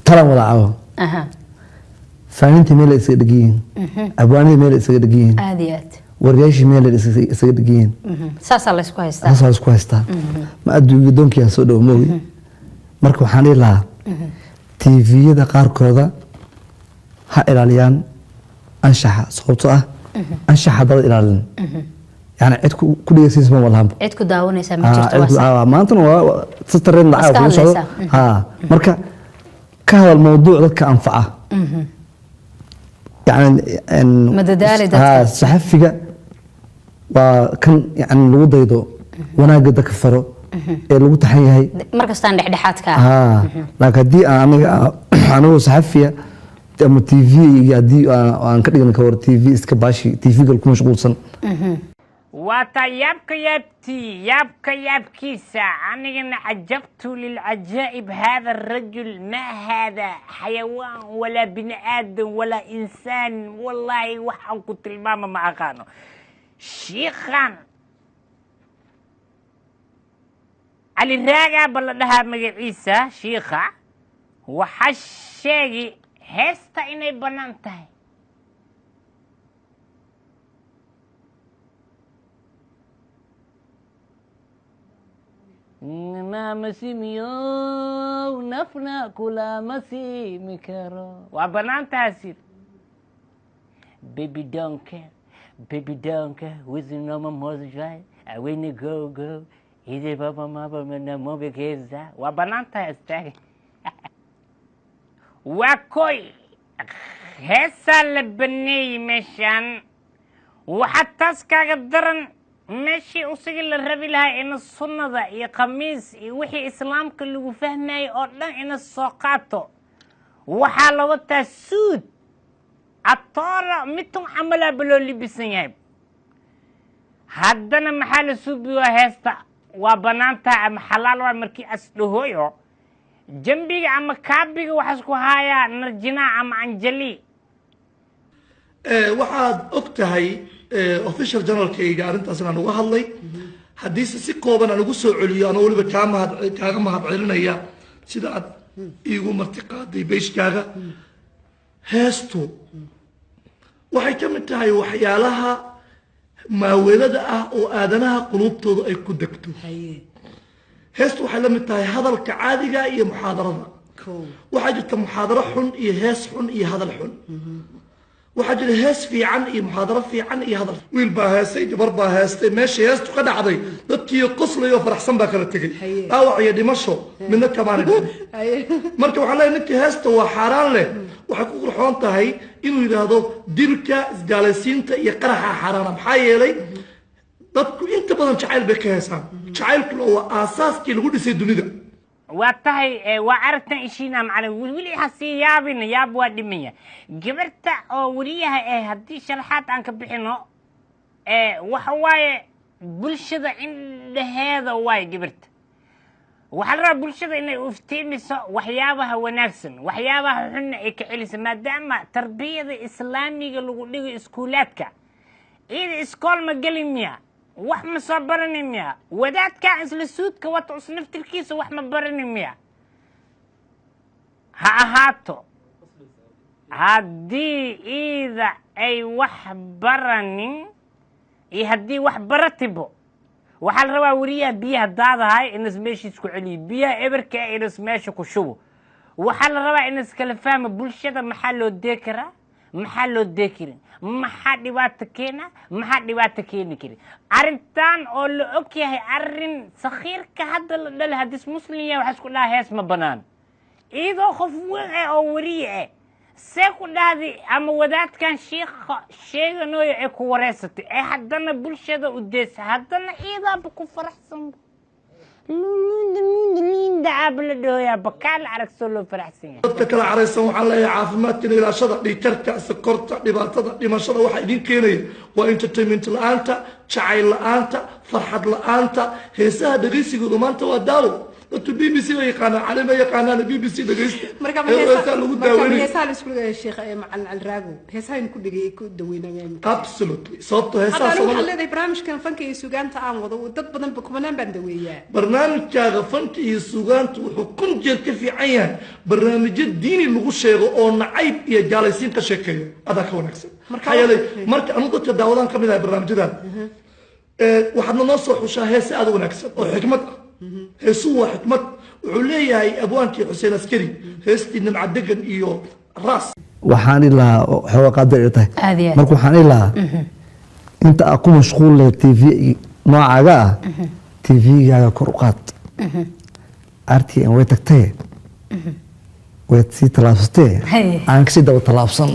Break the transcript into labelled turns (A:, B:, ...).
A: ترى ولا عوا فانتي ميل إسقدقين أبواني ميل إسقدقين
B: عاديات
A: ورياش ميل إسقدقين
B: ساس الله يسكوه يستا
A: ساس الله يسكوه يستا ما أدو يدونك يا سودو موي مركو حاني لها تيفي دا قار كودا ها إلاليان أنشحة صوتها أنشحة ضل إلالين يعني عدكو كل يسيس ما والهم
B: عدكو داون يسمى جرت
A: ما أنتم تسترين معاهم ها مركا كهذا الموضوع ذلك أنفعه يعني
B: مددالي
A: صحفية وكان يعني الوضع يدو وانا قد كفروا الوضع تحيي
B: مركز تان دحدحاتك
A: لكن دي انا صحفية اما تي في يدي انا كدغنا كور تي في اسكباشي تي في كل مشغولسن
C: وطيبك يبكي ساعة أنا عجبت للعجائب هذا الرجل ما هذا حيوان ولا بني آدم ولا إنسان والله وحن كنت الماما مع غانو شيخان علي الراقة بلدها مقعيسة شيخة وحشيقي هستا إني بنانتهي مسيميو نفنا كلا مسي مكرو وابنان تاسير baby don't care with no more joy I when you go إذا بابا ما بمنا مو بكذا وابنان تاسير وكوي هسا لبني مشان وحتى سكاقدرن ماشي أصيغ الربي لها إن السنة ذا يقميز وحي إسلام كله فهمي أردن إن السوقاتو وحالوتا سود الطارة متن عملا بلو اللي بسنيب هدنا محل سود وهستا وبنانتا أم حلال ومركي أسلوهيو جنبي أم كابي وحسكو هايا نرجنا أم عنجلي
D: waxaad ogtahay official generalkayga arrintaas inaan uga hadlay haddiise si kooban aan ugu soo celiyo anoo weliba kaaga mahadcelinaya sida aad iigu martiqaaday beeshkaaga heestu waxay ka mid tahay waxyaalaha maaweelada ah oo aadanaha quluubtooda ay ku degto heestu waxay la mid tahay hadalka caadiga iyo muxaadarada waxaa jirta muxaadaro xun iyo hees xun iyo hadal xun waxaa jira hees fiican iyo muxaadaro fiican iyo hadal wiil baa heestay gabar baa heestay meesha heestu ka dhacday dadkii qoslayo faraxsan baa kala tegay dhaawac iyo dhimasho midna kamaana dhicin marka waxaan leeyahay ninkii heesta waa xaaraan leh waxay ku qurxoon tahay inuu yidhaahdo dilka isgaalaysiinta iyo qaraxa xaaraana maxaa yeelay dadku inta badan jacayl bay ka heesaan jacaylkuna waa aasaaskii lagu dhisay dunida
C: واتهي وعرفتن إشينا معنا ولي حسي يابين ياب وادمية جبرت وليها هدي شرحات عنك بحنو وحواي بلشدة عند هذا واي جبرت وحرر بلشدة إنه افتيمس وحيابها ونفسن وحيابها حنا إكعلس ما دام تربية إسلامية لغو إسكولاتك إذا إسكول مقلمية wax ma soo baranin miya wadaadka isla suudka wata usnaftirkiisa wax ma baranin miya ha ahaato haddii iida ay wax baranin iyo haddii wax baratibo waxaa la rabaa wariyaha biyaha daadahay inas meeshiis ku celiyo biyaha eberka inas meesha ku shubo waxaa la rabaa inas kala fahmo bulshada maxaa loo dee karaa maxaa loo dee karin maxaa dhibaato keena maxaa dhibaato keeni kari arrintan oo la og yahay arrin sakhiirka hadda la dhal hadis musliya waxa isku dhaha hees ma banaan iyadoo qof weyn oo wariye see ku dhahdi ama wadaadkan sheeganayo ay ku wareysatay ee haddana bulshada u deesa haddana iidaaba ku faraxsan linda abla dooya bakaal arag soo loo faraxsan yahay
D: dadka kala careysan waxaan leeyahay caafimaadka ilaashada dhiigkarka sokorta dhibaatada dhimashada waxa idin keenaya waa entertainment la'aanta jacayl la'aanta farxad la'aanta heesaha dhageysigooda maanta waa daawo horta BBC way yaqaanaan cali ma yaqaanaan BBC dhageysta
E: marka
D: heesaa lagu daaweynay
E: heesaa la isku sheekh macalin alraago heesaa in ku dhigay ku daweynayeen
D: absolutely sababtoo heesaa
E: hadda
D: Soomaali
E: waxaa leedahay barnaamijkan fanka iyo suugaanta aan wado dad badan ba kumanaan baan daweeyaa
D: barnaamijkaaga fanka iyo suugaanta wuxuu kun jeer ka fiican yahay barnaamijyo diini lagu sheego oo nacayb iyo jaalaysiin ka sheekeeyo adaa ka wanaagsan maxaa yeelay marka anu dadka daawadaan ka mid ahay barnaamijyadan waxaadna noo soo xushaa heese aad u wanaagsan oo xikmad ah heesuhu waa xikmad wuxuu leeyahay abwaankii xuseen askari heestii nimcadegan iyo raas
A: waxaan ilahaa xooga qaadar ay tahay
B: Aad iyo aad.
A: marka waxaan ilahaa inta aad ku mashquul leh TV noocaaga ah TV-gaaga kor u qaad RTN way tagtay way sii talaabsatay
B: Haye.
A: aan kasii daba talaabsan